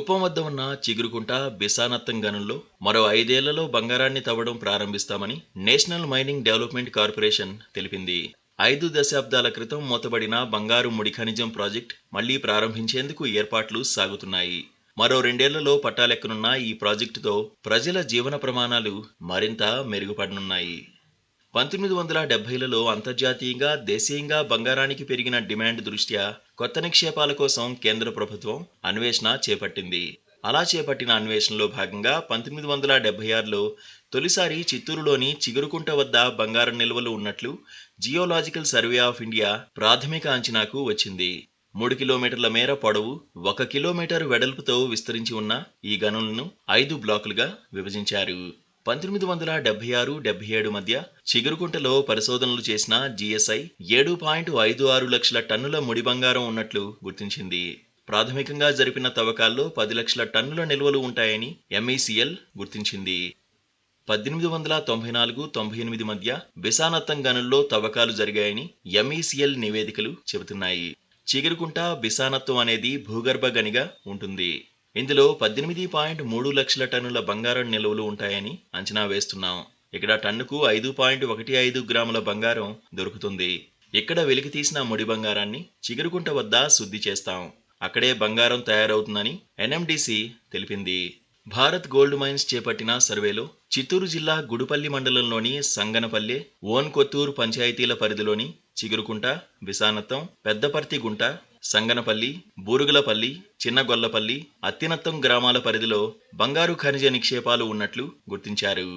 కుప్పం వద్ద ఉన్న చిగురుకుంట బిసానత్తం గనుల్లో మరో 5 ఏళ్లలో బంగారాన్ని తవ్వడం ప్రారంభిస్తామని నేషనల్ మైనింగ్ డెవలప్మెంట్ కార్పొరేషన్ తెలిపింది. 5 దశాబ్దాల క్రితం మూతబడిన బంగారు ముడి ఖనిజం ప్రాజెక్ట్ మళ్లీ ప్రారంభించేందుకు ఏర్పాట్లు సాగుతున్నాయి. మరో 2 ఏళ్లలో పట్టాలెక్కనున్న ఈ ప్రాజెక్టుతో ప్రజల జీవన ప్రమాణాలు మరింత మెరుగుపడనున్నాయి. 1970లలో అంతర్జాతీయంగా, దేశీయంగా బంగారానికి పెరిగిన డిమాండ్ దృష్ట్యా కొత్త నిక్షేపాల కోసం కేంద్ర ప్రభుత్వం అన్వేషణ చేపట్టింది. అలా చేపట్టిన అన్వేషణలో భాగంగా 1976లో తొలిసారి చిత్తూరులోని చిగురుకుంట వద్ద బంగారం నిల్వలు ఉన్నట్లు జియోలాజికల్ సర్వే ఆఫ్ ఇండియా ప్రాథమిక అంచనాకు వచ్చింది. 3 కిలోమీటర్ల మేర పొడవు, 1 కిలోమీటర్ వెడల్పుతో విస్తరించి ఉన్న ఈ గనులను 5 బ్లాకులుగా విభజించారు. 1976-77 మధ్య చిగురుకుంటలో పరిశోధనలు చేసిన జిఎస్ఐ 7.56 లక్షల టన్నుల ముడి బంగారం ఉన్నట్లు గుర్తించింది. ప్రాథమికంగా జరిపిన తవ్వకాల్లో 10 లక్షల టన్నుల నిల్వలు ఉంటాయని ఎంఈసిఎల్ గుర్తించింది. 1894-98 మధ్య బిసానత్తం గనుల్లో తవ్వకాలు జరిగాయని ఎంఈసిఎల్ నివేదికలు చెబుతున్నాయి. చిగురుకుంట బిసానత్తం అనేది భూగర్భ గనిగా ఉంటుంది. ఇందులో 18.3 లక్షల టన్నుల బంగారం నిల్వలు ఉంటాయని అంచనా వేస్తున్నాం. ఇక్కడ టన్నుకు 5.15 గ్రాముల బంగారం దొరుకుతుంది. ఇక్కడ వెలికితీసిన ముడి బంగారాన్ని చిగురుకుంట వద్ద శుద్ధి చేస్తాం. అక్కడే బంగారం తయారవుతుందని ఎన్ఎండిసి తెలిపింది. భారత్ గోల్డ్ మైన్స్ చేపట్టిన సర్వేలో చిత్తూరు జిల్లా గుడుపల్లి మండలంలోని సంగనపల్లె, ఓన్కొత్తూరు పంచాయతీల పరిధిలోని చిగురుకుంట, బిసానత్తం, పెద్దపర్తిగుంట, సంగనపల్లి, బూరుగులపల్లి, చిన్నగొల్లపల్లి, అత్తినత్తం గ్రామాల పరిధిలో బంగారు ఖనిజ నిక్షేపాలు ఉన్నట్లు గుర్తించారు.